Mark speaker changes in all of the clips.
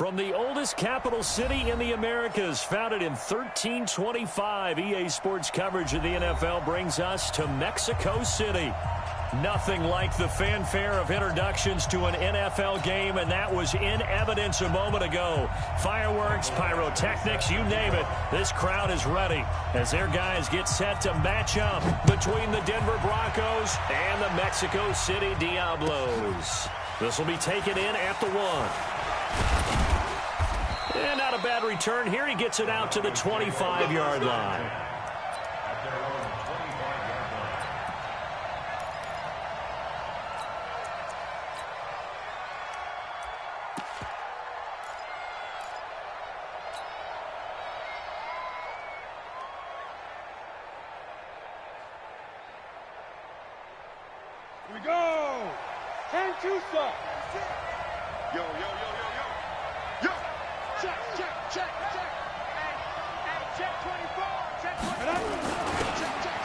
Speaker 1: From the oldest capital city in the Americas, founded in 1325, EA Sports coverage of the NFL brings us to Mexico City. Nothing like the fanfare of introductions to an NFL game, and that was in evidence a moment ago. Fireworks, pyrotechnics, you name it. This crowd is ready as their guys get set to match up between the Denver Broncos and the Mexico City Diablos. This will be taken in at the 1. And not a bad return here. He gets it out to the 25-yard line.
Speaker 2: Here we go! And two stuff!
Speaker 3: Yo, yo, yo, yo, yo! Yo!
Speaker 2: Check, check, check, check! Hey, check 24! Check 24!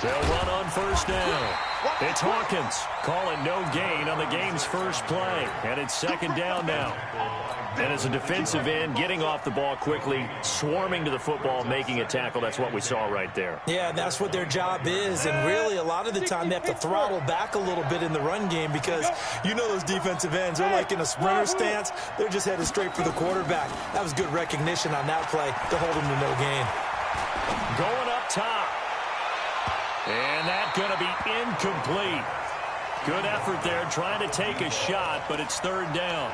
Speaker 1: They'll run on first down. It's Hawkins calling no gain on the game's first play. And it's second down now. And as a defensive end, getting off the ball quickly, swarming to the football, making a tackle, that's what we saw right there.
Speaker 4: Yeah, that's what their job is. And really, a lot of the time, they have to throttle back a little bit in the run game because you know those defensive ends, they're like in a sprinter stance. They're just headed straight for the quarterback. That was good recognition on that play to hold him to no gain.
Speaker 1: Going up top. And that's going to be incomplete. Good effort there trying to take a shot, but it's third down.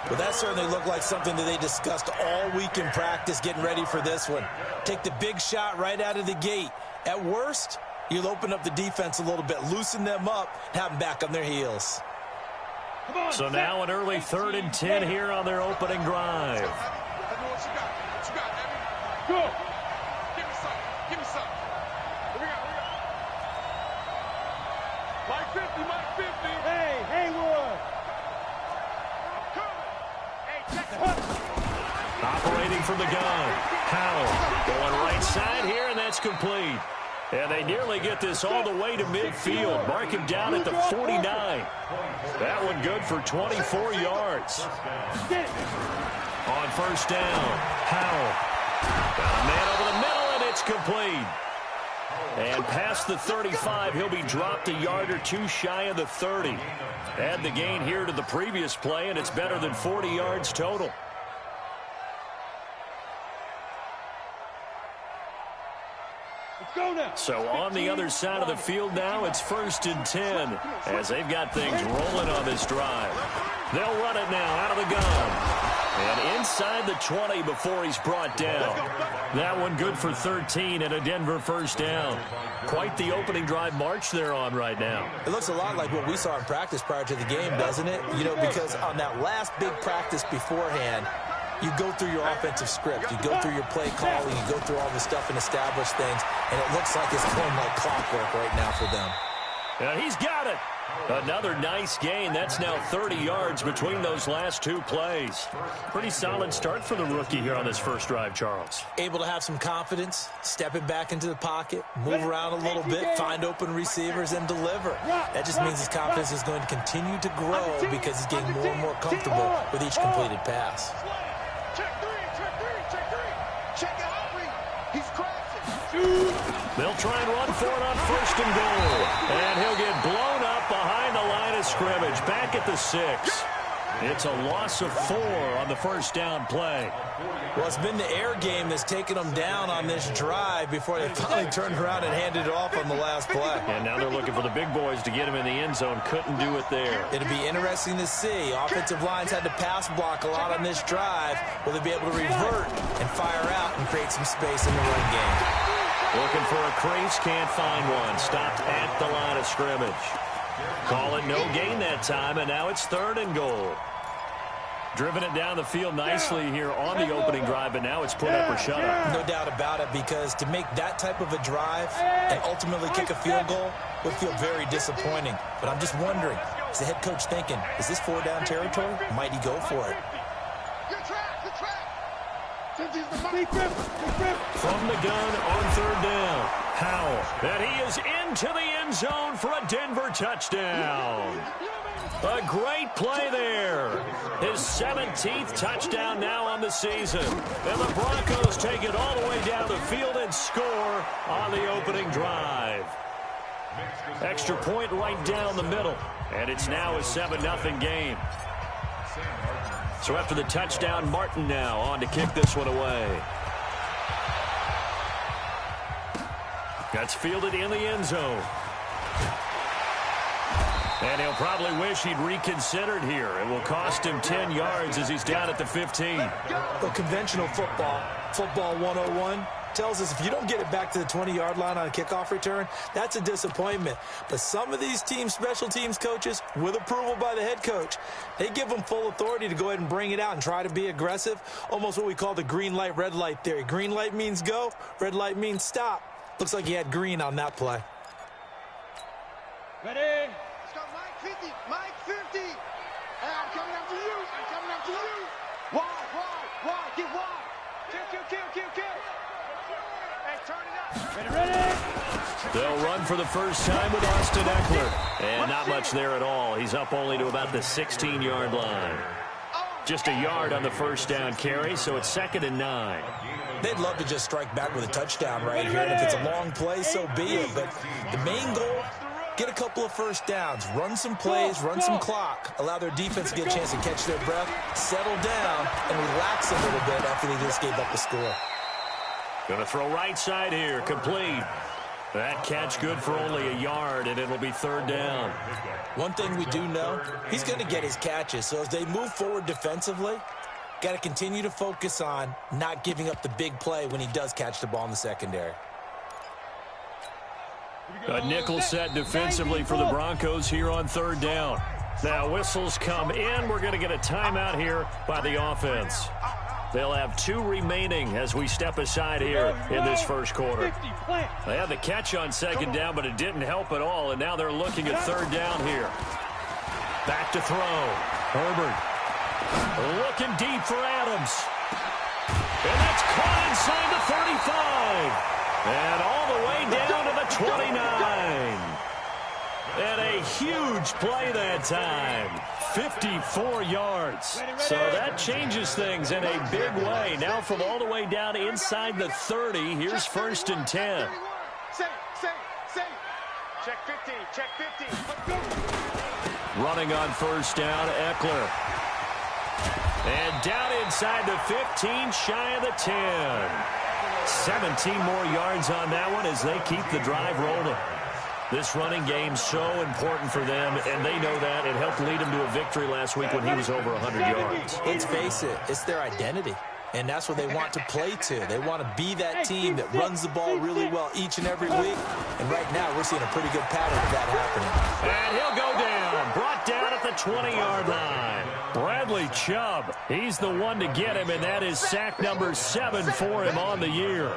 Speaker 4: Well, that certainly looked like something that they discussed all week in practice getting ready for this one. Take the big shot right out of the gate. At worst, you'll open up the defense a little bit, loosen them up, and have them back on their heels.
Speaker 1: So now an early 3rd and 10 here on their opening drive.
Speaker 2: Go!
Speaker 3: Give me some. Give me some. Here we go.
Speaker 2: Mike 50, Mike 50! Hey, Haywood!
Speaker 1: Operating from the gun. Howell going right side here, and that's complete. And they nearly get this all the way to midfield. Mark him down at the 49. That one good for 24 yards. On first down, Howell. Got a man over the middle, and it's complete. And past the 35, he'll be dropped a yard or two shy of the 30. Add the gain here to the previous play, and it's better than 40 yards total. So on the other side of the field now, it's 1st and 10 as they've got things rolling on this drive. They'll run it now out of the gun. And inside the 20 before he's brought down. That one good for 13 and a Denver first down. Quite the opening drive march they're on right now.
Speaker 4: It looks a lot like what we saw in practice prior to the game, doesn't it? You know, because on that last big practice beforehand, you go through your offensive script. You go through your play calling. You go through all the stuff and establish things. And it looks like it's going like clockwork right now for them.
Speaker 1: And he's got it. Another nice gain. That's now 30 yards between those last two plays. Pretty solid start for the rookie here on this first drive, Charles.
Speaker 4: Able to have some confidence, stepping back into the pocket, move around a little bit, find open receivers, and deliver. That just means his confidence is going to continue to grow because he's getting more and more comfortable with each completed pass.
Speaker 1: They'll try and run for it on 1st and goal. And he'll get blown up behind the line of scrimmage. Back at the 6. It's a loss of 4 on the first down play.
Speaker 4: Well, it's been the air game that's taken them down on this drive before they finally turned around and handed it off on the last play.
Speaker 1: And now they're looking for the big boys to get him in the end zone. Couldn't do it there.
Speaker 4: It'll be interesting to see. Offensive lines had to pass block a lot on this drive. Will they be able to revert and fire out and create some space in the run game?
Speaker 1: Looking for a crease, can't find one. Stopped at the line of scrimmage. Call it no gain that time, and now it's 3rd and goal. Driven it down the field nicely here on the opening drive, but now it's put up or shut up.
Speaker 4: No doubt about it, because to make that type of a drive and ultimately kick a field goal would feel very disappointing. But I'm just wondering, is the head coach thinking, is this 4-down territory? Might he go for it?
Speaker 1: From the gun on 3rd down, Howell. And he is into the end end zone for a Denver touchdown. A great play there. His 17th touchdown now on the season. And the Broncos take it all the way down the field and score on the opening drive. Extra point right down the middle. And it's now a 7-0 game. So after the touchdown, Martin now on to kick this one away. That's fielded in the end zone. And he'll probably wish he'd reconsidered here. It will cost him 10 yards as he's down at the 15.
Speaker 4: Well, conventional football 101, tells us if you don't get it back to the 20-yard line on a kickoff return, that's a disappointment. But some of these special teams coaches, with approval by the head coach, they give them full authority to go ahead and bring it out and try to be aggressive, almost what we call the green light, red light theory. Green light means go, red light means stop. Looks like he had green on that play.
Speaker 2: Ready?
Speaker 3: Let's go, Mike 50. Mike 50. Hey, I'm coming after you. I'm coming after you. Wide. Get wide. Kill. Hey, turn it up.
Speaker 2: Ready?
Speaker 1: They'll run for the first time with Austin Eckler. And not much there at all. He's up only to about the 16-yard line. Just a yard on the first down carry, so it's 2nd and 9.
Speaker 4: They'd love to just strike back with a touchdown right here, and if it's a long play, so be it. But the main goal, get a couple of first downs, run some plays, run some clock, allow their defense to get a chance to catch their breath, settle down, and relax a little bit after they just gave up the score.
Speaker 1: Going to throw right side here, complete. That catch good for only a yard, and it'll be 3rd down.
Speaker 4: One thing we do know, he's going to get his catches, so as they move forward defensively, got to continue to focus on not giving up the big play when he does catch the ball in the secondary.
Speaker 1: A nickel set defensively for the Broncos here on 3rd down. Now whistles come in. We're going to get a timeout here by the offense. They'll have 2 remaining as we step aside here in this first quarter. They had the catch on 2nd down, but it didn't help at all, and now they're looking at 3rd down here. Back to throw. Herbert. Looking deep for Adams. And that's caught inside the 35. And all the way down to the 29. And a huge play that time. 54 yards. So that changes things in a big way. Now from all the way down inside the 30, here's 1st and 10.
Speaker 3: Say. Check 50.
Speaker 1: Running on 1st down, Eckler. And down inside the 15, shy of the 10. 17 more yards on that one as they keep the drive rolling. This running game so important for them, and they know that. It helped lead them to a victory last week when he was over 100 yards.
Speaker 4: Let's face it, it's their identity, and that's what they want to play to. They want to be that team that runs the ball really well each and every week, and right now we're seeing a pretty good pattern of that happening.
Speaker 1: And he'll go down, brought down at the 20-yard line. Bradley Chubb, he's the one to get him, and that is sack number 7 for him on the year.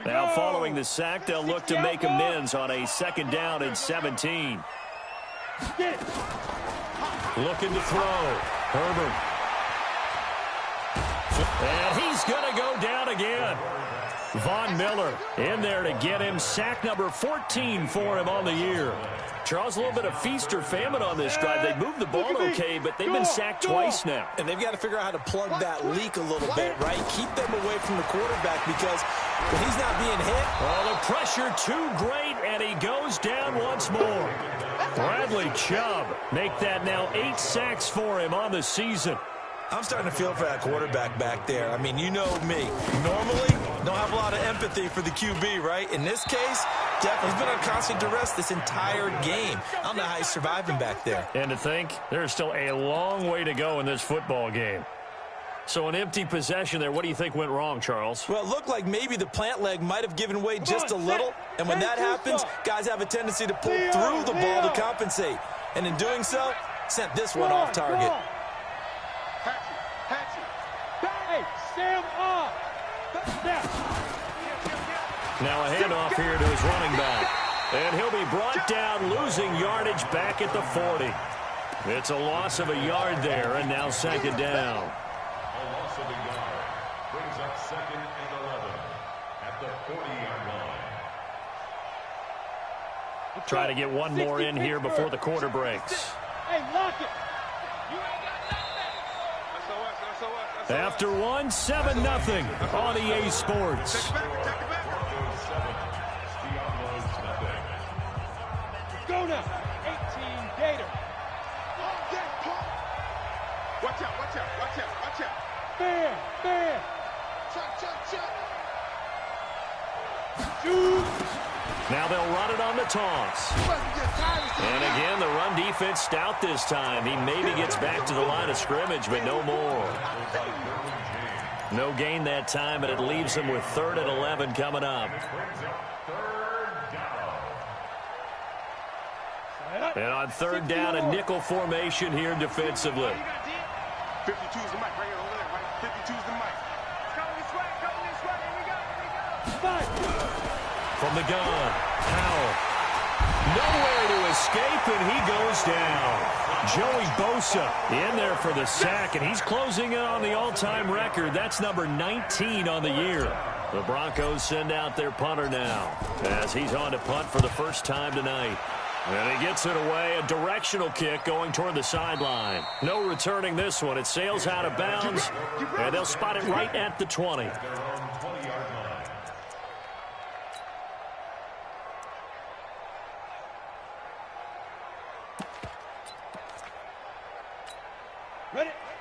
Speaker 1: Now following the sack, they'll look to make amends on a 2nd down and 17. Looking to throw. Herbert. And he's going to go down again. Von Miller in there to get him. Sack number 14 for him on the year. Charles, a little bit of feast or famine on this drive. They moved the ball okay, but they've been sacked twice now.
Speaker 4: And they've got to figure out how to plug that leak a little bit, right? Keep them away from the quarterback because when he's not being hit.
Speaker 1: Oh, the pressure too great, and he goes down once more. Bradley Chubb make that now 8 sacks for him on the season.
Speaker 4: I'm starting to feel for that quarterback back there. I mean, you know me. Normally, don't have a lot of empathy for the QB, right? In this case, he's been on constant duress this entire game. I don't know how he's surviving back there.
Speaker 1: And to think, there's still a long way to go in this football game. So an empty possession there. What do you think went wrong, Charles?
Speaker 4: Well, it looked like maybe the plant leg might have given way just a little. And when that happens, guys have a tendency to pull through the ball to compensate. And in doing so, sent this one off target.
Speaker 1: Now a handoff here to his running back. And he'll be brought down, losing yardage back at the 40. It's a loss of a yard there, and now 2nd down.
Speaker 5: A loss of a yard brings up 2nd and 11.
Speaker 1: Try to get one more in here before the quarter breaks.
Speaker 2: Hey, lock it.
Speaker 1: After one, 7-0 on EA Sports.
Speaker 2: Go now. 18 Gator.
Speaker 3: Watch out, watch out, watch out, watch out.
Speaker 2: Fair, fair.
Speaker 3: Check.
Speaker 2: Shoot.
Speaker 1: Now they'll run it on the toss. And again, the run defense stout this time. He maybe gets back to the line of scrimmage, but no more. No gain that time, and it leaves him with 3rd and 11 coming up. And on 3rd down, a nickel formation here defensively.
Speaker 3: 52's the mic right here over there, right? 52's the mic. Coming this way, here we go.
Speaker 2: Fight.
Speaker 1: From the gun, Howell. Nowhere to escape, and he goes down. Joey Bosa in there for the sack, and he's closing in on the all-time record. That's number 19 on the year. The Broncos send out their punter now as he's on to punt for the first time tonight. And he gets it away, a directional kick going toward the sideline. No returning this one. It sails out of bounds, and they'll spot it right at the 20.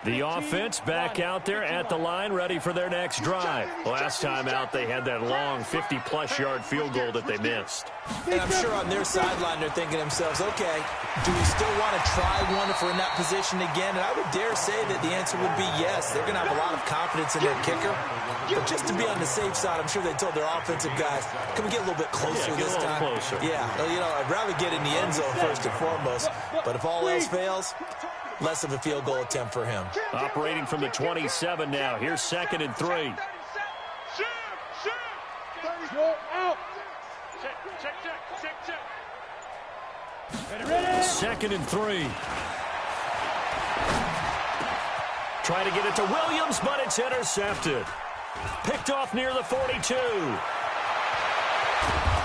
Speaker 1: The offense back out there at the line, ready for their next drive. Last time out, they had that long 50-plus yard field goal that they missed.
Speaker 4: And I'm sure on their sideline, they're thinking to themselves, okay, do we still want to try one if we're in that position again? And I would dare say that the answer would be yes. They're going to have a lot of confidence in their kicker. But just to be on the safe side, I'm sure they told their offensive guys, can we get a little bit closer this time?
Speaker 1: Closer.
Speaker 4: Yeah, you know, I'd rather get in the end zone first and foremost. But if all else fails, less of a field goal attempt for him.
Speaker 1: Operating from the 27 now. Here's 2nd and 3.
Speaker 2: Go out.
Speaker 3: Check.
Speaker 1: 2nd and 3. Try to get it to Williams, but it's intercepted. Picked off near the 42.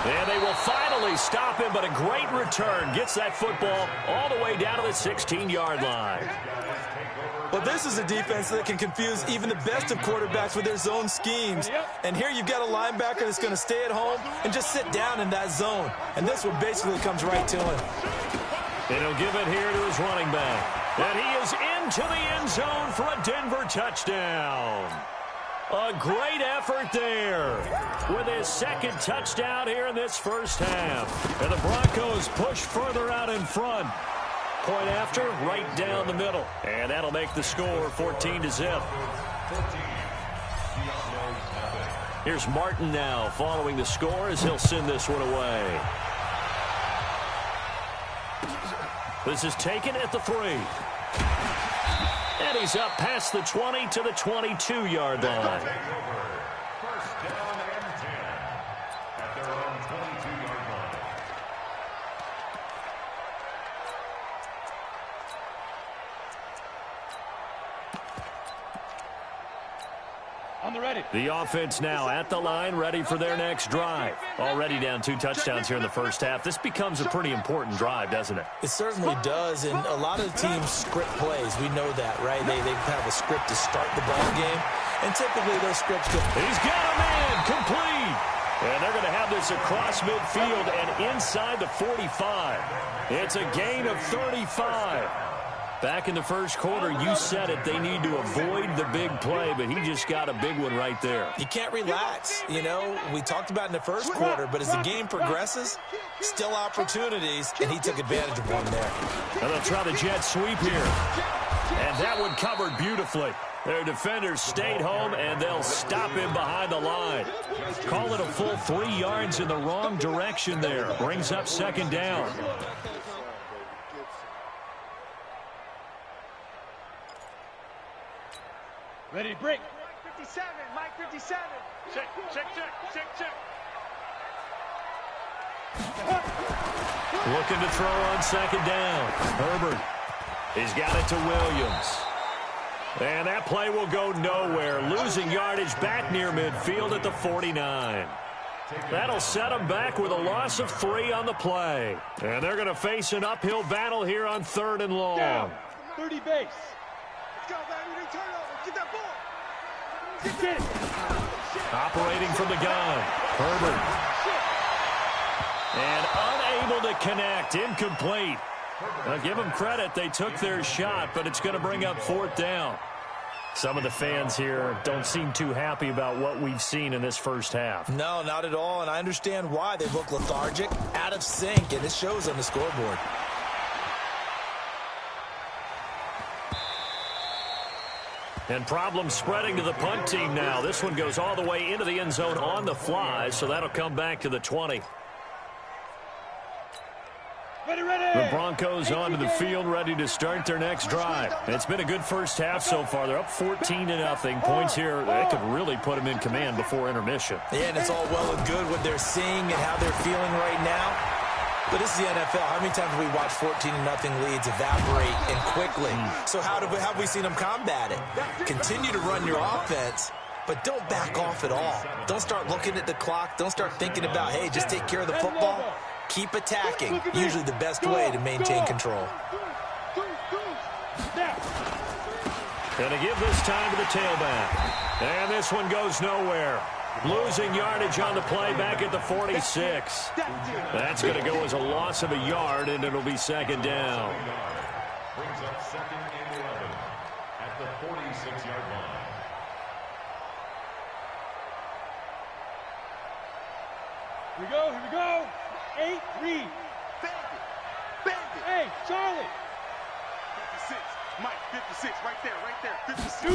Speaker 1: And they will finally stop him, but a great return. Gets that football all the way down to the 16-yard line.
Speaker 4: But this is a defense that can confuse even the best of quarterbacks with their zone schemes. And here you've got a linebacker that's going to stay at home and just sit down in that zone. And this one basically comes right to him.
Speaker 1: And he'll give it here to his running back. And he is into the end zone for a Denver touchdown. A great effort there with his 2nd touchdown here in this first half. And the Broncos push further out in front. Point after, right down the middle. And that'll make the score 14-0. Here's Martin now following the score as he'll send this one away. This is taken at the 3. And he's up past the 20 to the 22-yard line.
Speaker 5: First down and 10 at their own 22-yard line.
Speaker 2: On the ready.
Speaker 1: The offense now at the line, ready for their next drive. Already down 2 touchdowns here in the first half. This becomes a pretty important drive, doesn't it?
Speaker 4: It certainly does, and a lot of the teams script plays. We know that, right? They have a script to start the ball game, and typically those scripts go.
Speaker 1: He's got a man, complete. And they're going to have this across midfield and inside the 45. It's a gain of 35. Back in the first quarter, you said it, they need to avoid the big play, but he just got a big one right there.
Speaker 4: You can't relax. You know, we talked about in the first quarter, but as the game progresses, still opportunities, and he took advantage of one there.
Speaker 1: And they'll try the jet sweep here. And that one covered beautifully. Their defenders stayed home, and they'll stop him behind the line. Call it a full 3 yards in the wrong direction there. Brings up 2nd down.
Speaker 2: Ready to break.
Speaker 3: Mike 57, Mike 57. Check.
Speaker 1: Looking to throw on 2nd down. Herbert. He's got it to Williams. And that play will go nowhere. Losing yardage back near midfield at the 49. That'll set them back with a loss of 3 on the play. And they're going to face an uphill battle here on 3rd and long.
Speaker 2: Down. 30 base.
Speaker 3: Let's go, baby. Turnover. Get that ball.
Speaker 2: Get it.
Speaker 1: Operating from the gun. Herbert. And unable to connect. Incomplete. Now, give them credit. They took their shot, but it's going to bring up 4th down. Some of the fans here don't seem too happy about what we've seen in this first half.
Speaker 4: No, not at all, and I understand why. They look lethargic, out of sync, and it shows on the scoreboard.
Speaker 1: And problems spreading to the punt team now. This one goes all the way into the end zone on the fly, so that'll come back to the 20. The Broncos onto the field, ready to start their next drive. It's been a good first half so far. They're up 14-0. Points here, they could really put them in command before intermission.
Speaker 4: Yeah, and it's all well and good what they're seeing and how they're feeling right now. But this is the NFL. How many times have we watched 14-0 leads evaporate and quickly? So how have we seen them combat it? Continue to run your offense, but don't back off at all. Don't start looking at the clock. Don't start thinking about, hey, just take care of the football. Keep attacking. Usually the best way to maintain control.
Speaker 1: Going to give this time to the tailback. And this one goes nowhere. Losing yardage on the play back at the 46. That's going to go as a loss of a yard, and it'll be 2nd down.
Speaker 5: Brings up 2nd and 11 at the 46-yard line.
Speaker 2: Here we go. Here we go. 8, read. Hey, Charlie.
Speaker 3: 56. Mike, 56. Right there. 56.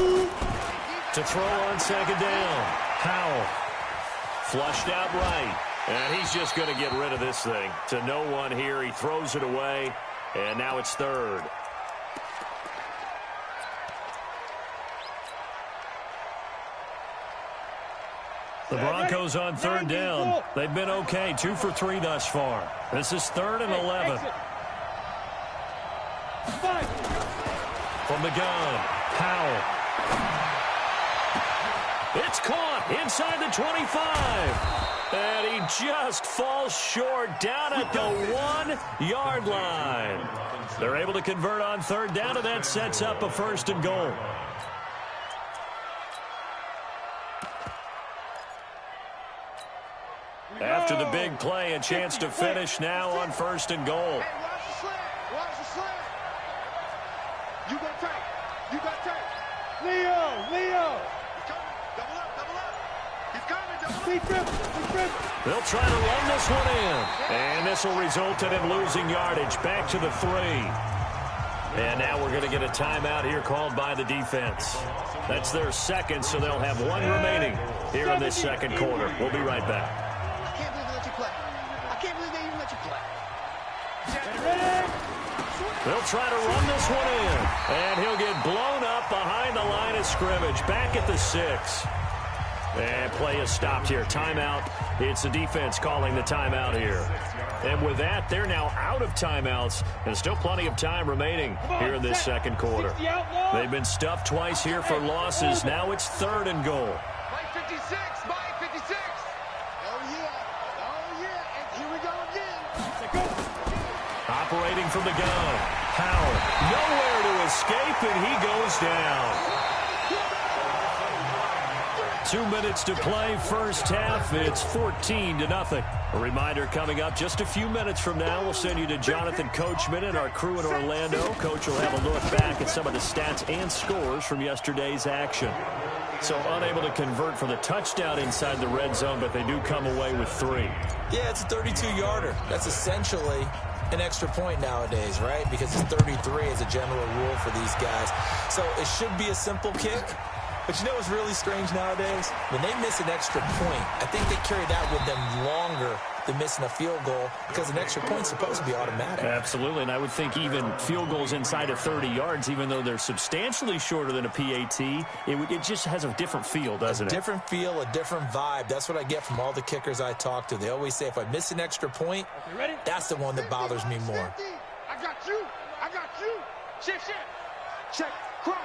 Speaker 1: To throw on 2nd down. Howell. Flushed out right. And he's just going to get rid of this thing. To no one here. He throws it away. And now it's 3rd. The Broncos on 3rd down. They've been okay. 2 for 3 thus far. This is 3rd and 11. From the gun, Howell. It's caught inside the 25. And he just falls short down at the 1-yard line. They're able to convert on 3rd down, and that sets up a 1st and goal. After the big play, a chance to finish now on 1st and goal.
Speaker 3: Hey, watch the slant. Watch the slant. You got tight. You got tight.
Speaker 2: Leo.
Speaker 3: He's coming. Double up. He's coming. Double up.
Speaker 1: They'll try to run this one in. And this will result in him losing yardage. Back to the 3. And now we're going to get a timeout here called by the defense. That's their 2nd, so they'll have 1 remaining here in this 2nd quarter. We'll be right back. They'll try to run this one in. And he'll get blown up behind the line of scrimmage. Back at the 6. And play is stopped here. Timeout. It's the defense calling the timeout here. And with that, they're now out of timeouts. And still plenty of time remaining here in this 2nd quarter. They've been stuffed twice here for losses. Now it's 3rd and goal.
Speaker 3: Mike 56. Mike 56. Oh, yeah. And here we go again.
Speaker 1: Operating from the gun. Howell. Nowhere to escape, and he goes down. 2 minutes to play, first half. It's 14-0. A reminder coming up just a few minutes from now. We'll send you to Jonathan Coachman and our crew in Orlando. Coach will have a look back at some of the stats and scores from yesterday's action. So unable to convert for the touchdown inside the red zone, but they do come away with 3.
Speaker 4: Yeah, it's a 32-yarder. That's essentially an extra point nowadays, right? Because it's 33 as a general rule for these guys. So it should be a simple kick. But you know what's really strange nowadays? When they miss an extra point, I think they carry that with them longer than missing a field goal because an extra point's supposed to be automatic.
Speaker 1: Absolutely, and I would think even field goals inside of 30 yards, even though they're substantially shorter than a PAT, it just has a different feel, doesn't it?
Speaker 4: A different feel, a different vibe. That's what I get from all the kickers I talk to. They always say if I miss an extra point, that's the one that bothers me more.
Speaker 3: I got you. Shift. Check. Crunch.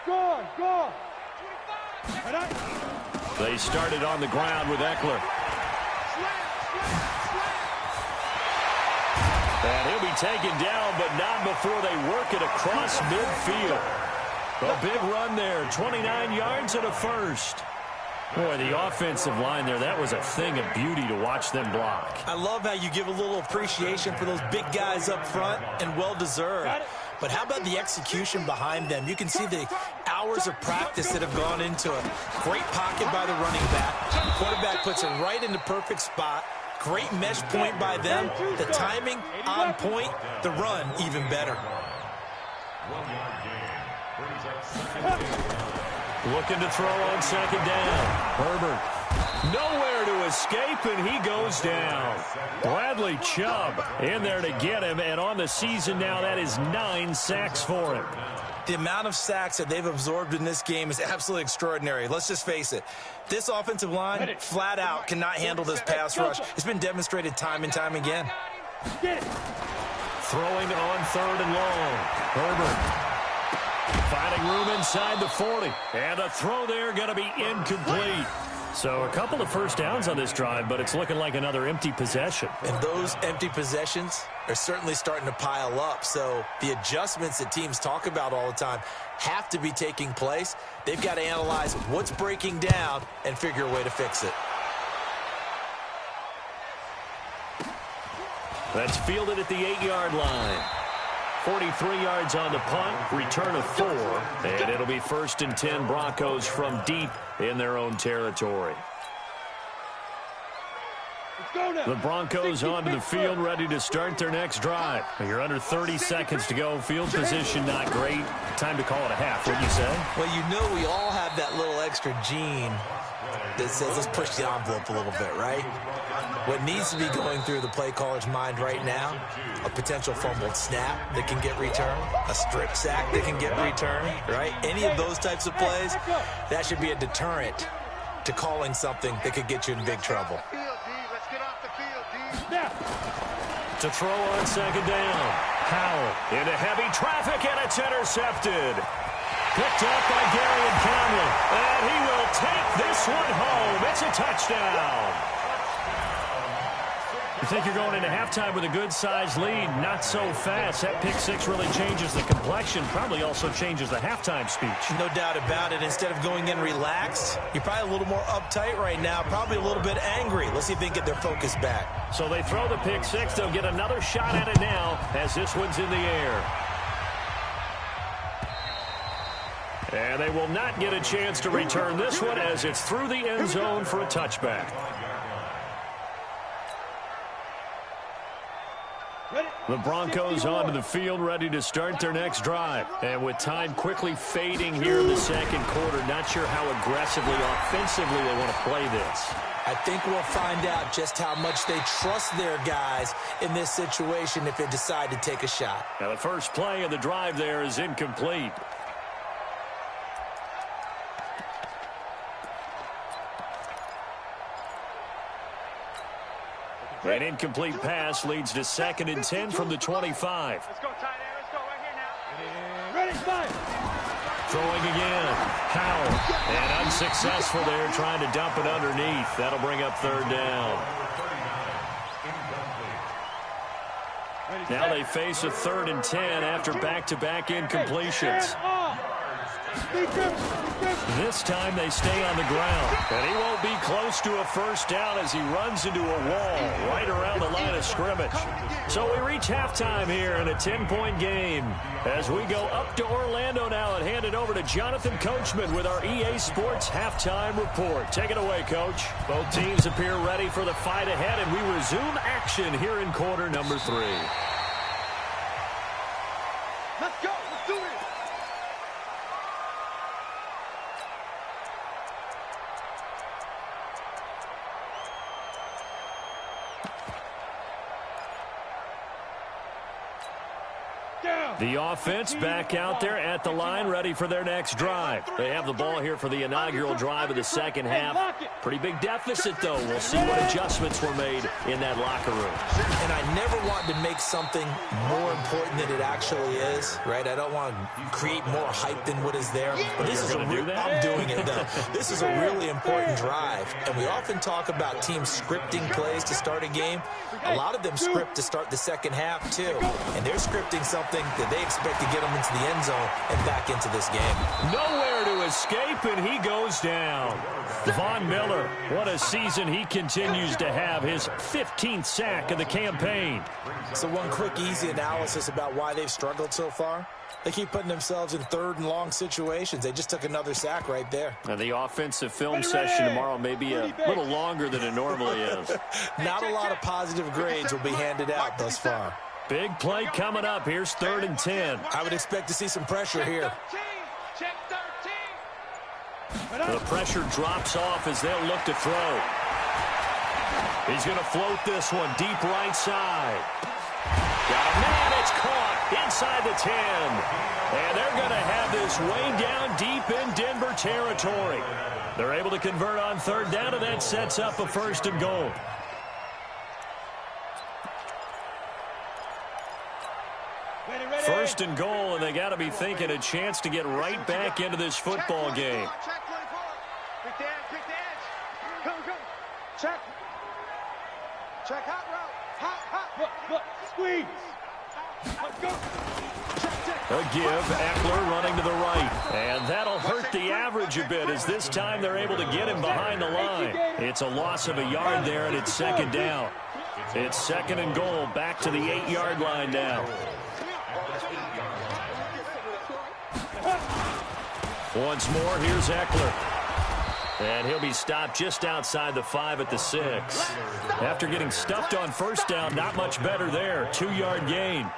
Speaker 2: Go on.
Speaker 1: They started on the ground with Eckler. And he'll be taken down, but not before they work it across midfield. A big run there, 29 yards and a first. Boy, the offensive line there, that was a thing of beauty to watch them block.
Speaker 4: I love how you give a little appreciation for those big guys up front, and well-deserved. But how about the execution behind them? You can see the hours of practice that have gone into a great pocket by the running back. The quarterback puts it right in the perfect spot. Great mesh point by them. The timing on point. The run even better.
Speaker 1: Looking to throw on second down. Herbert nowhere to escape, and he goes down. Bradley Chubb in there to get him, and on the season now, that is 9 sacks for him.
Speaker 4: The amount of sacks that they've absorbed in this game is absolutely extraordinary. Let's just face it. This offensive line, flat out, cannot handle this pass rush. It's been demonstrated time and time again.
Speaker 1: Throwing on third and long. Herbert finding room inside the 40. And a throw there going to be incomplete. So a couple of first downs on this drive, but it's looking like another empty possession.
Speaker 4: And those empty possessions are certainly starting to pile up. So the adjustments that teams talk about all the time have to be taking place. They've got to analyze what's breaking down and figure a way to fix it.
Speaker 1: That's fielded at the 8-yard line. 43 yards on the punt, return of 4, and it'll be 1st and 10 Broncos from deep in their own territory. The Broncos onto the field, ready to start their next drive. You're under 30 seconds to go. Field position not great. Time to call it a half, wouldn't you say?
Speaker 4: Well, you know we all have that little extra gene that says let's push the envelope a little bit, right? What needs to be going through the play caller's mind right now, a potential fumbled snap that can get returned, a strip sack that can get returned, right? Any of those types of plays, that should be a deterrent to calling something that could get you in big trouble.
Speaker 1: To throw on second down. Howell into heavy traffic, and it's intercepted. Picked up by Gary Conley, and he will take this one home. It's a touchdown. You think you're going into halftime with a good-sized lead, not so fast. That pick six really changes the complexion, probably also changes the halftime speech.
Speaker 4: No doubt about it. Instead of going in relaxed, you're probably a little more uptight right now, probably a little bit angry. Let's see if they can get their focus back.
Speaker 1: So they throw the pick six. They'll get another shot at it now as this one's in the air. And they will not get a chance to return this one as it's through the end zone for a touchback. The Broncos onto the field, ready to start their next drive. And with time quickly fading here in the second quarter, not sure how aggressively, offensively they want to play this.
Speaker 4: I think we'll find out just how much they trust their guys in this situation if they decide to take a shot.
Speaker 1: Now the first play of the drive there is incomplete. An incomplete pass leads to 2nd and 10 from the 25.
Speaker 3: Let's go, tight end. Let's go right here now. Ready, fire.
Speaker 1: Throwing again. Howell. And unsuccessful there, trying to dump it underneath. That'll bring up 3rd down. Now they face a 3rd and 10 after back-to-back incompletions. This time they stay on the ground, and he won't be close to a first down as he runs into a wall right around the line of scrimmage. So we reach halftime here in a 10-point game as we go up to Orlando now and hand it over to Jonathan Coachman with our EA Sports Halftime Report. Take it away, Coach. Both teams appear ready for the fight ahead, and we resume action here in quarter number 3.
Speaker 3: Let's go. Let's do this.
Speaker 1: The offense back out there at the line, ready for their next drive. They have the ball here for the inaugural drive of the second half. Pretty big deficit, though. We'll see what adjustments were made in that locker room.
Speaker 4: And I never want to make something more important than it actually is, right? I don't want to create more hype than what is there. But this is I'm doing it, though. This is a really important drive. And we often talk about teams scripting plays to start a game. A lot of them script to start the second half, too. And they're scripting something that they expect to get them into the end zone and back into this game.
Speaker 1: Nowhere to escape, and he goes down. Von Miller, what a season he continues to have. His 15th sack of the campaign.
Speaker 4: So one quick, easy analysis about why they've struggled so far. They keep putting themselves in third and long situations. They just took another sack right there.
Speaker 1: And the offensive film session tomorrow may be a little longer than it normally is.
Speaker 4: Not a lot of positive grades will be handed out thus far.
Speaker 1: Big play coming up. Here's 3rd and 10.
Speaker 4: I would expect to see some pressure here.
Speaker 3: Check 13.
Speaker 1: The pressure drops off as they'll look to throw. He's going to float this one deep right side. Got a man. It's caught inside the 10. And they're going to have this way down deep in Denver territory. They're able to convert on 3rd down, and that sets up a 1st and goal. First and goal, and they got to be thinking a chance to get right back into this football game.
Speaker 3: Check 24. Pick the edge, pick the edge. Go, go. Check. Check hot route. Hot. Look, squeeze. Let's go.
Speaker 1: A give, Eckler running to the right. And that'll hurt the average a bit as this time they're able to get him behind the line. It's a loss of a yard there, and it's 2nd down. It's 2nd and goal, back to the 8-yard line now. Once more, here's Eckler. And he'll be stopped just outside the 5 at the 6. After getting stuffed on 1st down, not much better there. 2-yard gain.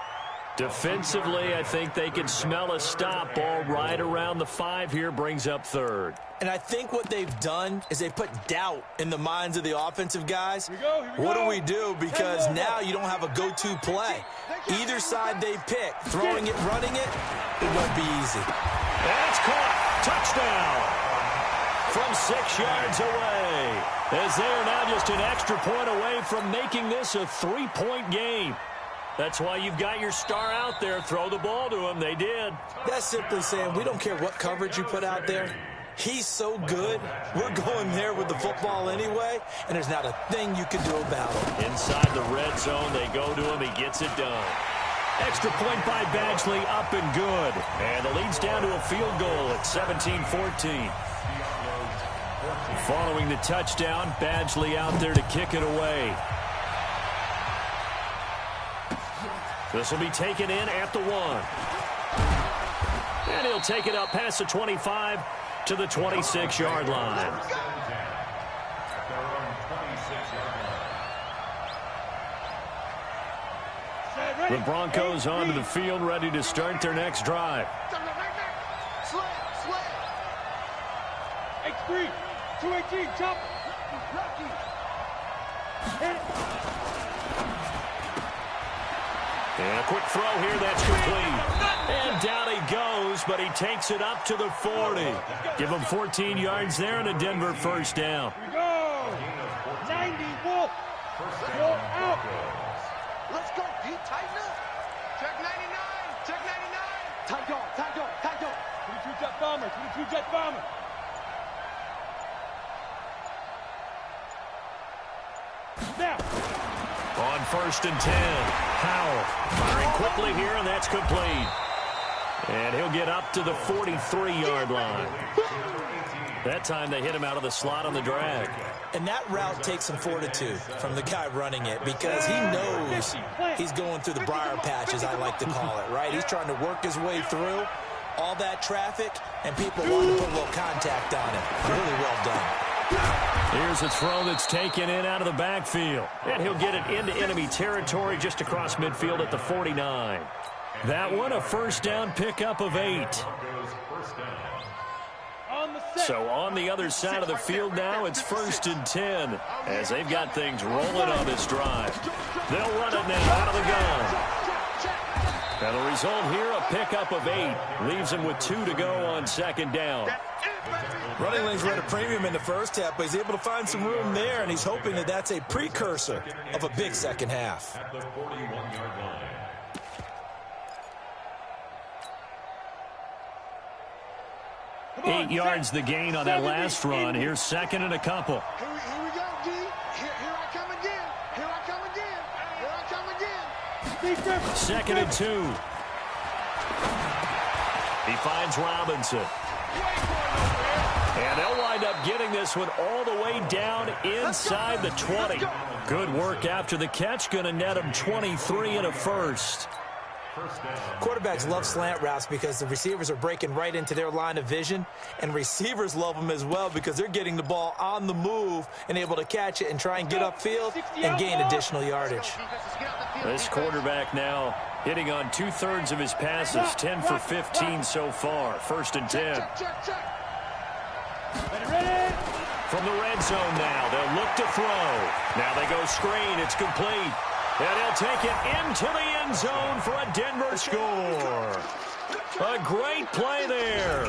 Speaker 1: Defensively, I think they can smell a stop. Ball right around the 5 here, brings up 3rd.
Speaker 4: And I think what they've done is they put doubt in the minds of the offensive guys.
Speaker 2: Here we
Speaker 4: What
Speaker 2: go.
Speaker 4: do we do? Because now you don't have a go-to play. Either side they pick, throwing it, running it, it won't be easy.
Speaker 1: That's caught. Touchdown. From 6 yards away. As they are now just an extra point away from making this a 3-point game. That's why you've got your star out there. Throw the ball to him. They did.
Speaker 4: That's simply saying we don't care what coverage you put out there. He's so good. We're going there with the football anyway, and there's not a thing you can do about it.
Speaker 1: Inside the red zone, they go to him. He gets it done. Extra point by Badgley, up and good. And the lead's down to a field goal at 17-14. Following the touchdown, Badgley out there to kick it away. This will be taken in at the 1. And he'll take it up past the 25 to the 26-yard line. The Broncos onto the field, ready to start their next drive.
Speaker 2: X3, 218, jump.
Speaker 1: And a quick throw here, that's complete. And down he goes, but he takes it up to the 40. Give him 14 yards there and a Denver 1st down.
Speaker 2: Here we go. 90, Wolf. Go out.
Speaker 3: Let's go, D. Tighten up. Check 99. Check 99. Tight dog.
Speaker 2: 22 jet bomber. 22 jet bomber. Now.
Speaker 1: On 1st and 10, Howell firing quickly here, and that's complete. And he'll get up to the 43-yard line. That time they hit him out of the slot on the drag.
Speaker 4: And that route takes some fortitude from the guy running it because he knows he's going through the briar patch, as I like to call it, right? He's trying to work his way through all that traffic, and people want to put a little contact on it. Really well done.
Speaker 1: Here's a throw that's taken in out of the backfield. And he'll get it into enemy territory just across midfield at the 49. That one, a 1st down pickup of 8. So on the other side of the field now, it's 1st and 10 as they've got things rolling on this drive. They'll run it now out of the gun. And the result here, a pickup of 8. Leaves him with 2 to go on second down.
Speaker 4: Running lanes were at a premium in the first half, but he's able to find some room there, and he's hoping that that's a precursor of a big second half.
Speaker 5: At the 41-yard line.
Speaker 1: 8 yards the gain on that last run. Here's second and a couple.
Speaker 3: Here we go, D. Here I come again. Here I come again. Here I come again.
Speaker 1: Second and 2. He finds Robinson. And they'll wind up getting this one all the way down inside the 20. Good work after the catch. Going to net him 23 and a first.
Speaker 4: Quarterbacks love slant routes because the receivers are breaking right into their line of vision, and receivers love them as well because they're getting the ball on the move and able to catch it and try and get upfield and gain additional yardage.
Speaker 1: This quarterback now hitting on 2/3 of his passes, 10 for 15 so far. First and 10. From the red zone now, they'll look to throw. Now they go screen, it's complete. And he'll take it into the end zone for a Denver score. A great play there.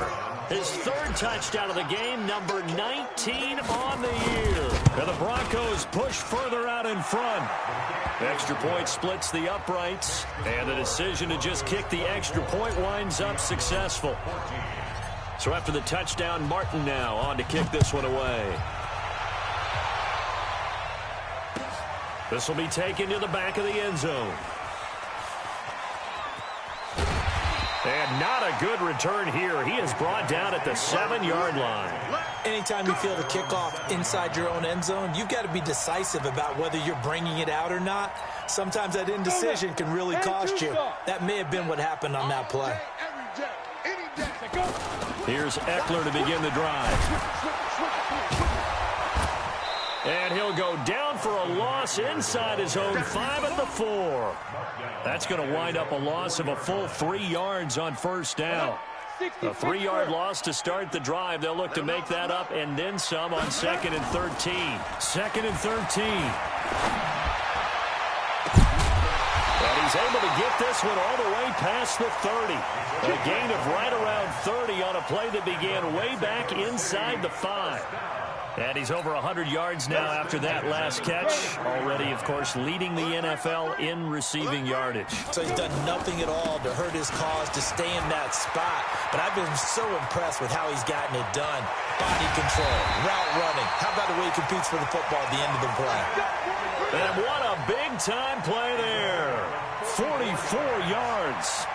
Speaker 1: His 3rd touchdown of the game, number 19 on the year. And the Broncos push further out in front. Extra point splits the uprights, and the decision to just kick the extra point winds up successful. So after the touchdown, Martin now on to kick this one away. This will be taken to the back of the end zone. And not a good return here. He is brought down at the 7-yard line.
Speaker 4: Anytime you feel the kickoff inside your own end zone, you've got to be decisive about whether you're bringing it out or not. Sometimes that indecision can really cost you. That may have been what happened on that play.
Speaker 1: Here's Eckler to begin the drive. And he'll go down for a loss inside his own 5 at the 4. That's going to wind up a loss of a full 3 yards on first down. A 3-yard loss to start the drive. They'll look to make that up and then some on 2nd and 13. 2nd and 13. And he's able to get this one all the way past the 30. A gain of right around 30 on a play that began way back inside the 5. And he's over 100 yards now after that last catch. Already, of course, leading the NFL in receiving yardage.
Speaker 4: So he's done nothing at all to hurt his cause to stay in that spot. But I've been so impressed with how he's gotten it done. Body control, route running. How about the way he competes for the football at the end of the play?
Speaker 1: And what a big-time play there. 44 yards.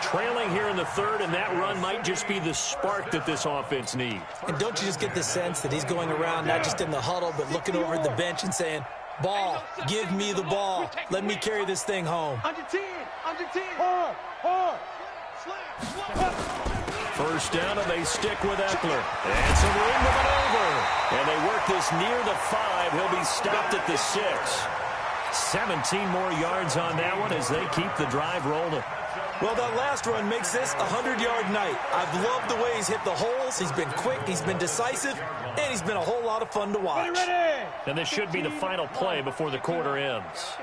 Speaker 1: Trailing here in the 3rd, and that run might just be the spark that this offense needs.
Speaker 4: And don't you just get the sense that he's going around not just in the huddle, but looking over at the bench and saying, ball, give me the ball. Let me carry this thing home.
Speaker 3: Under 10. Hard.
Speaker 1: First down, and they stick with Eckler. And some room to maneuver. And they work this near the 5. He'll be stopped at the 6. 17 more yards on that one as they keep the drive rolling.
Speaker 4: Well, that last run makes this a 100-yard night. I've loved the way he's hit the holes. He's been quick, he's been decisive, and he's been a whole lot of fun to watch.
Speaker 1: And this should be the final play before the quarter ends.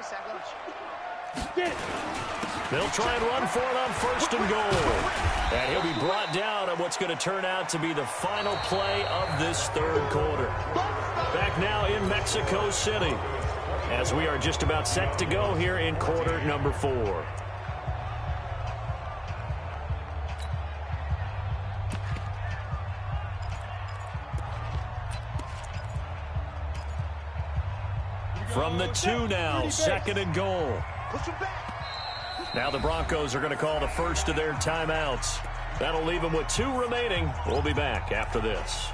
Speaker 1: They'll try and run for it on 1st and goal. And he'll be brought down on what's going to turn out to be the final play of this 3rd quarter. Back now in Mexico City as we are just about set to go here in quarter number 4. From the 2 now, 2nd and goal. Now the Broncos are going to call the first of their timeouts. That'll leave them with 2 remaining. We'll be back after this.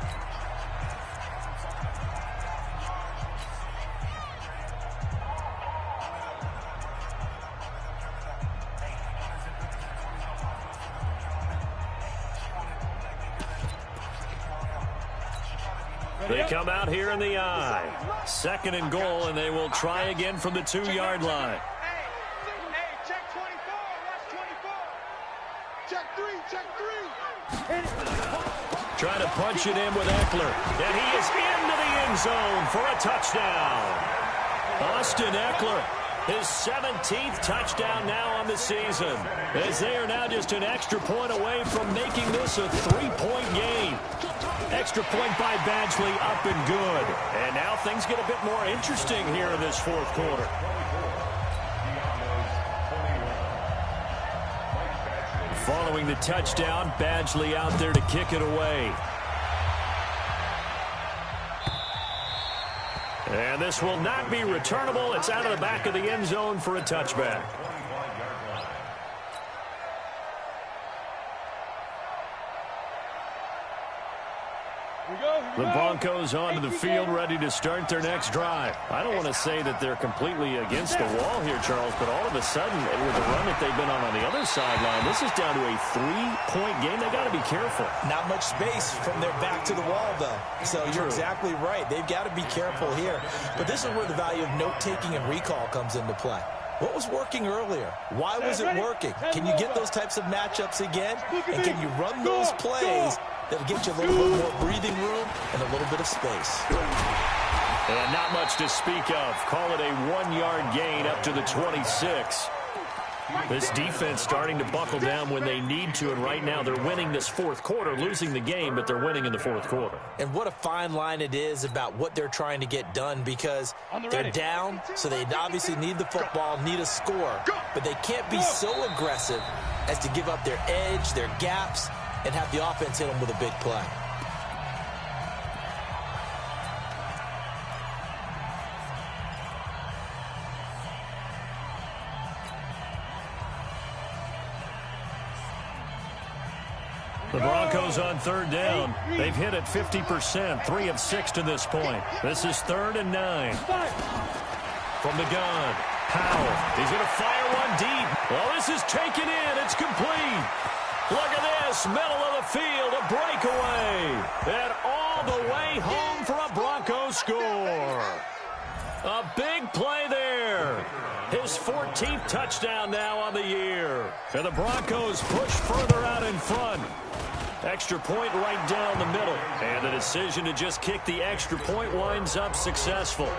Speaker 1: They come out here in the I. 2nd and goal, and they will try again from the 2-yard line.
Speaker 3: Hey, check 24. Watch 24. Check 3.
Speaker 1: Trying to punch it in with Eckler. And he is into the end zone for a touchdown. Austin Eckler His 17th touchdown now on the season, as they are now just an extra point away from making this a 3-point game. Extra point by Badgley, up and good. And now things get a bit more interesting here in this fourth quarter. Following the touchdown, Badgley out there to kick it away. And this will not be returnable. It's out of the back of the end zone for a touchback. The Broncos onto the field, ready to start their next drive. I don't want to say that they're completely against the wall here, Charles, but all of a sudden, with the run that they've been on the other sideline, this is down to a 3-point game. They got to be careful.
Speaker 4: Not much space from their back to the wall, though. So you're exactly right. They've got to be careful here. But this is where the value of note-taking and recall comes into play. What was working earlier? Why was it working? Can you get those types of matchups again? And can you run those plays that'll get you a little bit more breathing room and a little bit of space?
Speaker 1: And not much to speak of. Call it a 1-yard gain up to the 26. This defense starting to buckle down when they need to, and right now they're winning this fourth quarter, losing the game, but they're winning in the fourth quarter.
Speaker 4: And what a fine line it is about what they're trying to get done, because they're down, so they obviously need the football, need a score, but they can't be so aggressive as to give up their edge, their gaps, and have the offense hit them with a big play.
Speaker 1: The Broncos on third down. They've hit it 50%, 3 of 6 to this point. This is 3rd and 9. From the gun, Powell. He's going to fire one deep. Well, this is taken in. It's complete. Look at this, middle of the field, a breakaway. And all the way home for a Broncos score. A big play there. His 14th touchdown now on the year. And the Broncos push further out in front. Extra point right down the middle. And the decision to just kick the extra point winds up successful.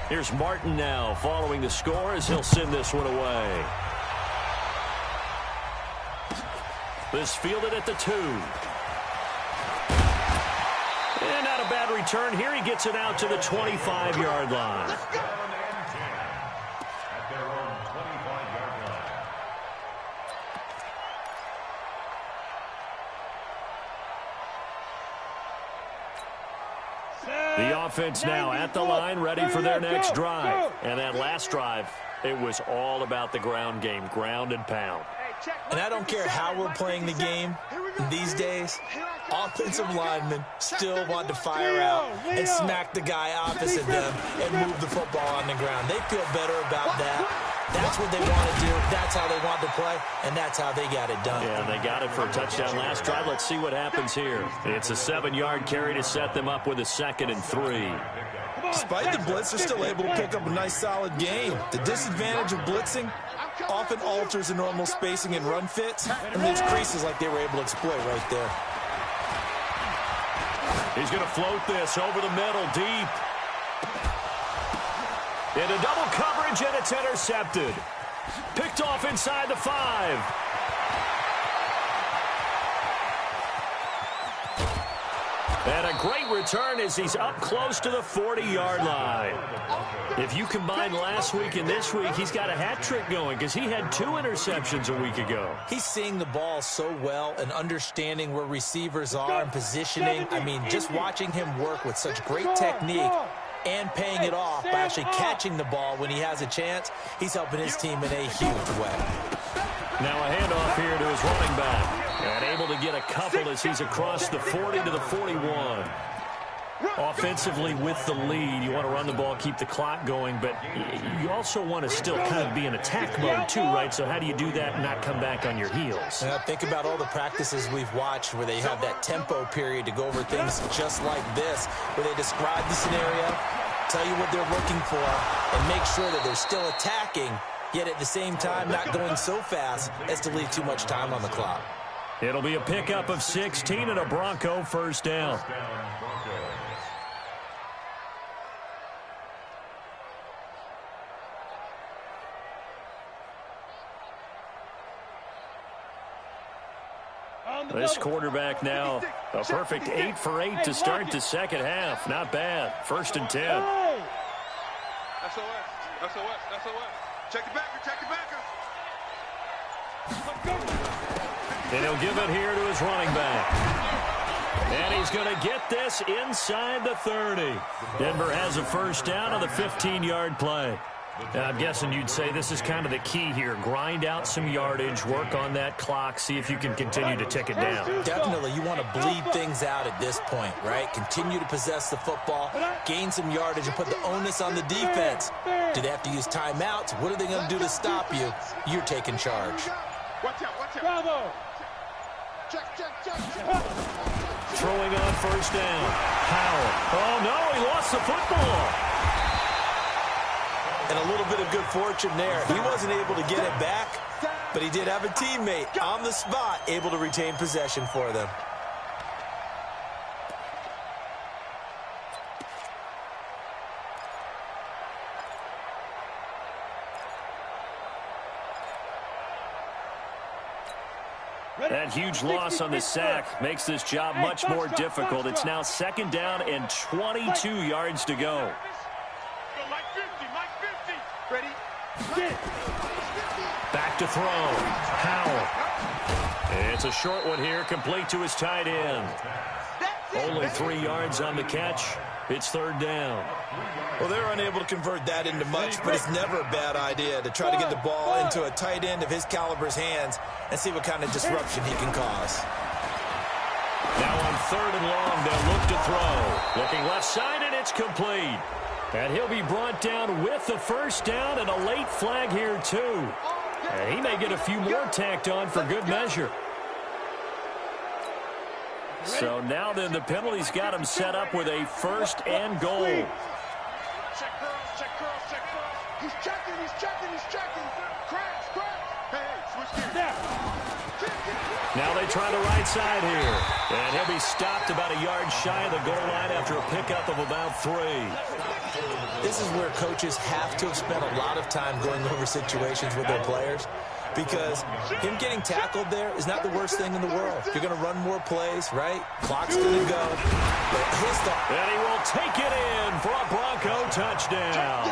Speaker 1: Here's Martin now following the score as he'll send this one away. This fielded at the 2. And not a bad return here. He gets it out to the 25-yard line. The offense now at the line, ready for their next drive. And that last drive, it was all about the ground game, ground and pound.
Speaker 4: And I don't care how we're playing the game these days, offensive linemen still want to fire out and smack the guy opposite them and move the football on the ground. They feel better about that. That's what they want to do. That's how they want to play, and that's how they got it done.
Speaker 1: Yeah, they got it for a touchdown last drive. Let's see what happens here. It's a 7-yard carry to set them up with a 2nd and 3.
Speaker 4: Despite the blitz, they're still able to pick up a nice, solid game. The disadvantage of blitzing often alters the normal spacing and run fits and leaves creases like they were able to exploit right there.
Speaker 1: He's going to float this over the middle, deep. Into double coverage, and it's intercepted. Picked off inside the 5. And a great return as he's up close to the 40-yard line. If you combine last week and this week, he's got a hat trick going because he had 2 interceptions a week ago.
Speaker 4: He's seeing the ball so well and understanding where receivers are and positioning. I mean, just watching him work with such great technique and paying it off by actually catching the ball when he has a chance, he's helping his team in a huge way.
Speaker 1: Now a handoff here to his running back. And able to get a couple as he's across the 40 to the 41. Offensively with the lead, you want to run the ball, keep the clock going, but you also want to still kind of be in attack mode too, right? So how do you do that and not come back on your heels?
Speaker 4: Think about all the practices we've watched where they have that tempo period to go over things just like this, where they describe the scenario, tell you what they're looking for, and make sure that they're still attacking, yet at the same time not going so fast as to leave too much time on the clock.
Speaker 1: It'll be a pickup of 16 and a Bronco first down. This quarterback now, a perfect 8 for 8 to start the second half. Not bad. 1st and 10.
Speaker 3: SOS. Check the backer, check the backer.
Speaker 1: And he'll give it here to his running back. And he's going to get this inside the 30. Denver has a first down on the 15-yard play. And I'm guessing you'd say this is kind of the key here. Grind out some yardage, work on that clock, see if you can continue to tick it down.
Speaker 4: Definitely, you want to bleed things out at this point, right? Continue to possess the football, gain some yardage, and put the onus on the defense. Do they have to use timeouts? What are they going to do to stop you? You're taking charge.
Speaker 3: Watch out.
Speaker 2: Bravo.
Speaker 3: Check.
Speaker 1: Throwing on first down. Howell. Oh, no, he lost the football.
Speaker 4: And a little bit of good fortune there. He wasn't able to get it back, but he did have a teammate on the spot able to retain possession for them.
Speaker 1: That huge loss on the sack makes this job much more difficult. It's now 2nd down and 22 yards to go.
Speaker 3: Mike 50. Ready?
Speaker 1: Back to throw. Howell. It's a short one here, complete to his tight end. Only 3 yards on the catch. It's 3rd down.
Speaker 4: Well, they were unable to convert that into much, but it's never a bad idea to try to get the ball into a tight end of his caliber's hands and see what kind of disruption he can cause.
Speaker 1: Now on 3rd and long, they'll look to throw. Looking left side, and it's complete. And he'll be brought down with the first down and a late flag here, too. And he may get a few more tacked on for good measure. So now then, the penalty's got him set up with a 1st and goal.
Speaker 3: Check curls. He's checking. Crash. Hey, switch gears.
Speaker 1: Now they try the right side here. And he'll be stopped about a yard shy of the goal line after a pickup of about 3.
Speaker 4: This is where coaches have to have spent a lot of time going over situations with their players, because him getting tackled there is not the worst thing in the world. You're going to run more plays, right? Clock's going to go.
Speaker 1: And he will take it in for a Bronco touchdown.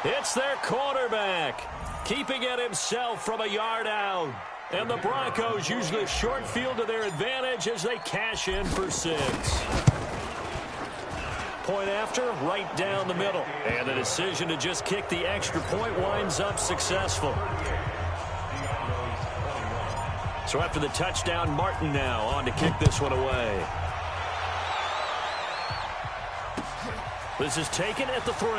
Speaker 1: It's their quarterback, keeping it himself from a yard out. And the Broncos use the short field to their advantage as they cash in for 6. Point after, right down the middle. And the decision to just kick the extra point winds up successful. So after the touchdown, Martin now on to kick this one away. This is taken at the 3.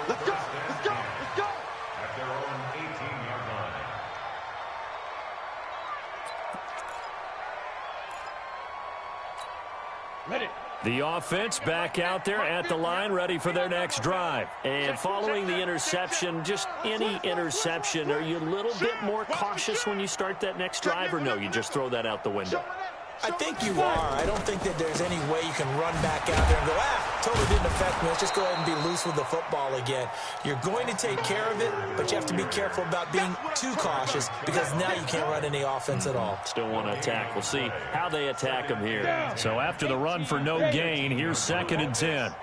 Speaker 3: Let's go.
Speaker 5: At their own 18-yard line.
Speaker 2: Ready.
Speaker 1: The offense back out there at the line, ready for their next drive. And following the interception, just any interception, are you a little bit more cautious when you start that next drive, or no, you just throw that out the window?
Speaker 4: I think you are. I don't think that there's any way you can run back out there and go, totally didn't affect me. Let's just go ahead and be loose with the football again. You're going to take care of it, but you have to be careful about being too cautious, because now you can't run any offense at all.
Speaker 1: Still want to attack. We'll see how they attack him here. So after the run for no gain, here's 2nd and 10.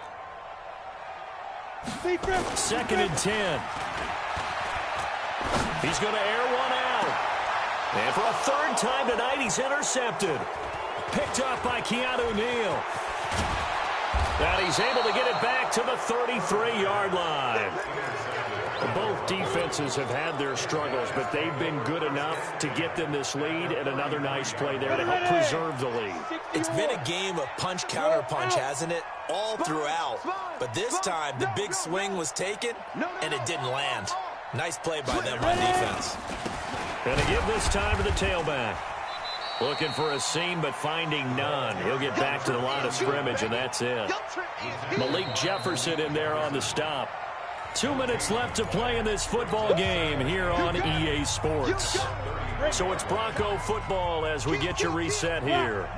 Speaker 1: 2nd and 10. He's going to air one out. And for a 3rd time tonight, he's intercepted. Picked up by Keanu Neal. And he's able to get it back to the 33-yard line. Both defenses have had their struggles, but they've been good enough to get them this lead, and another nice play there to help preserve the lead.
Speaker 4: It's been a game of punch-counter-punch, hasn't it? All throughout. But this time, the big swing was taken, and it didn't land. Nice play by them on defense.
Speaker 1: Going to give this time to the tailback. Looking for a seam, but finding none. He'll get back to the line of scrimmage, and that's it. Malik Jefferson in there on the stop. 2 minutes left to play in this football game here on EA Sports. So it's Bronco football as we get your reset here.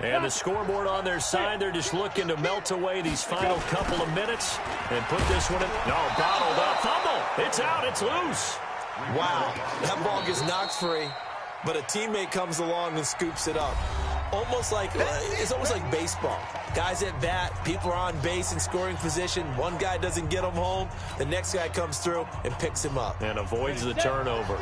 Speaker 1: And the scoreboard on their side, they're just looking to melt away these final couple of minutes and put this one in. No, bottled up. Fumble. It's out. It's loose.
Speaker 4: Wow, that ball gets knocked free, but a teammate comes along and scoops it up. It's almost like baseball. Guys at bat, people are on base in scoring position. One guy doesn't get him home. The next guy comes through and picks him up.
Speaker 1: And avoids the turnover.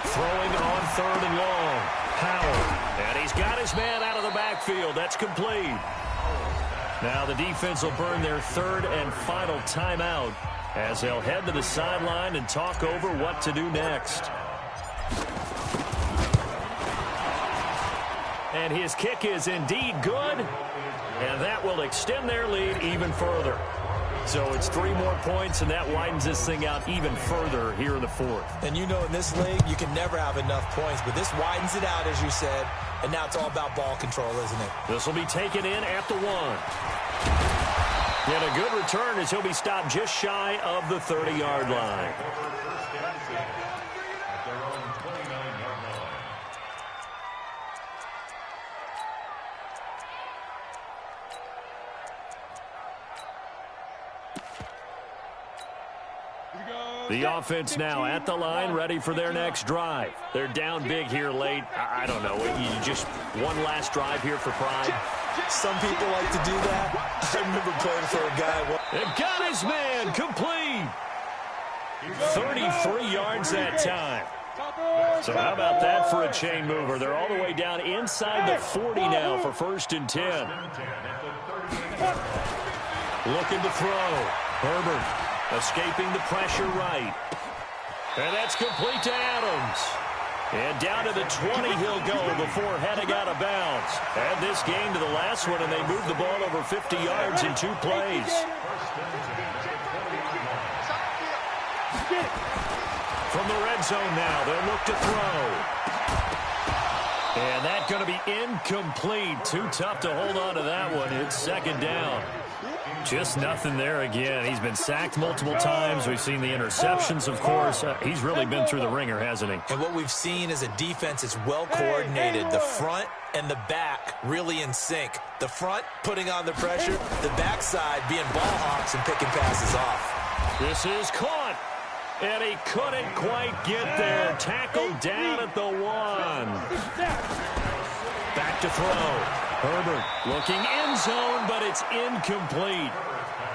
Speaker 1: Throwing on 3rd and long. Howard. And he's got his man out of the backfield. That's complete. Now the defense will burn their 3rd and final timeout as they'll head to the sideline and talk over what to do next. And his kick is indeed good, and that will extend their lead even further. So it's 3 more points, and that widens this thing out even further here in the 4th.
Speaker 4: And you know, in this league, you can never have enough points, but this widens it out, as you said, and now it's all about ball control, isn't it?
Speaker 1: This will be taken in at the 1. And a good return as he'll be stopped just shy of the 30-yard line. The offense now at the line, ready for their next drive. They're down big here late. I don't know. You just one last drive here for pride.
Speaker 4: Some people like to do that. I remember playing for a guy.
Speaker 1: And got his man complete. 33 yards that time. So how about that for a chain mover? They're all the way down inside the 40 now for 1st and 10. Looking to throw. Herbert. Escaping the pressure right. And that's complete to Adams. And down to the 20 he'll go before heading out of bounds. Add this game to the last one, and they moved the ball over 50 yards in 2 plays. From the red zone now, they'll look to throw. And that's going to be incomplete. Too tough to hold on to that one. It's 2nd down. Just nothing there again. He's been sacked multiple times. We've seen the interceptions, of course. He's really been through the ringer, hasn't he?
Speaker 4: And what we've seen is a defense that's well coordinated. The front and the back really in sync. The front putting on the pressure. The backside being ball hawks and picking passes off.
Speaker 1: This is caught. And he couldn't quite get there. Tackled down at the 1. Back to throw. Herbert looking end zone, but it's incomplete.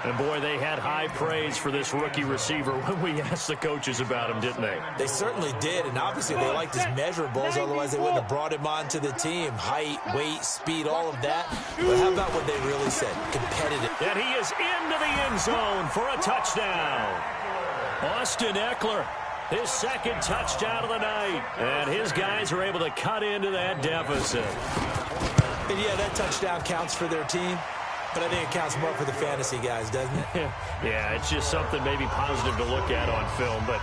Speaker 1: And, boy, they had high praise for this rookie receiver when we asked the coaches about him, didn't they?
Speaker 4: They certainly did, and obviously they liked his measurables. Otherwise, they wouldn't have brought him onto the team. Height, weight, speed, all of that. But how about what they really said? Competitive.
Speaker 1: And he is into the end zone for a touchdown. Austin Eckler, his 2nd touchdown of the night. And his guys are able to cut into that deficit.
Speaker 4: And, yeah, that touchdown counts for their team. But I think it counts more for the fantasy guys, doesn't it?
Speaker 1: Yeah, it's just something maybe positive to look at on film. But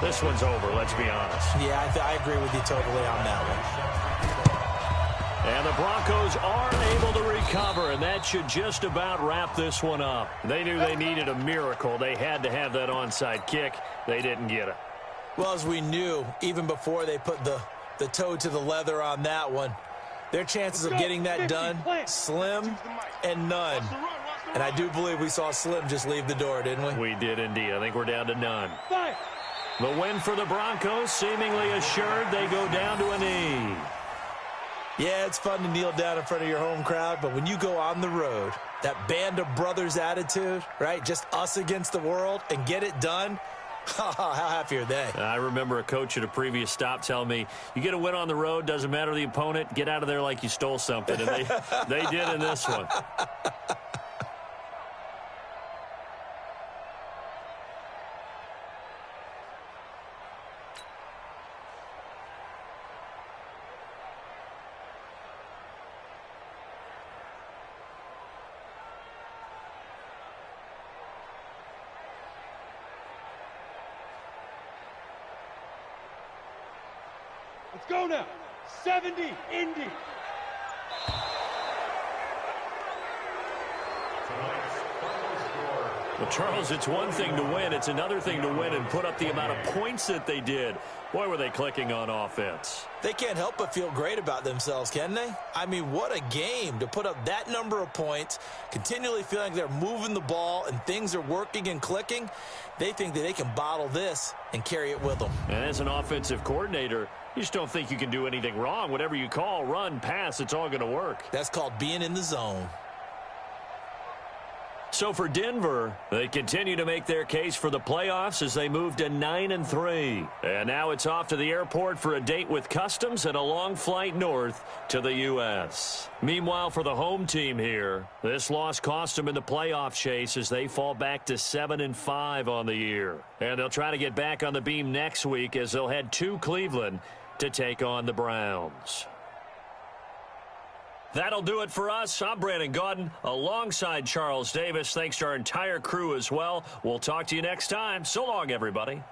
Speaker 1: this one's over, let's be honest.
Speaker 4: Yeah, I agree with you totally on that one.
Speaker 1: And the Broncos are able to recover, and that should just about wrap this one up. They knew they needed a miracle. They had to have that onside kick. They didn't get it.
Speaker 4: Well, as we knew, even before they put the toe to the leather on that one, their chances of getting that done, slim and none. And I do believe we saw Slim just leave the door, didn't we?
Speaker 1: We did indeed. I think we're down to none. The win for the Broncos, seemingly assured. They go down to a knee.
Speaker 4: Yeah, it's fun to kneel down in front of your home crowd, but when you go on the road, that band of brothers attitude, right? Just us against the world and get it done. How happy are they?
Speaker 1: I remember a coach at a previous stop telling me, you get a win on the road, doesn't matter the opponent, get out of there like you stole something. And they did in this one.
Speaker 2: Let's go now. 70, Indy.
Speaker 1: The Charles, it's one thing to win. It's another thing to win and put up the amount of points that they did. Boy, were they clicking on offense.
Speaker 4: They can't help but feel great about themselves, can they? I mean, what a game to put up that number of points, continually feeling they're moving the ball and things are working and clicking. They think that they can bottle this and carry it with them.
Speaker 1: And as an offensive coordinator, you just don't think you can do anything wrong. Whatever you call, run, pass, it's all going to work.
Speaker 4: That's called being in the zone.
Speaker 1: So for Denver, they continue to make their case for the playoffs as they move to 9-3. And now it's off to the airport for a date with customs and a long flight north to the U.S. Meanwhile, for the home team here, this loss cost them in the playoff chase as they fall back to 7-5 on the year. And they'll try to get back on the beam next week as they'll head to Cleveland to take on the Browns. That'll do it for us. I'm Brandon Gaudin alongside Charles Davis. Thanks to our entire crew as well. We'll talk to you next time. So long, everybody.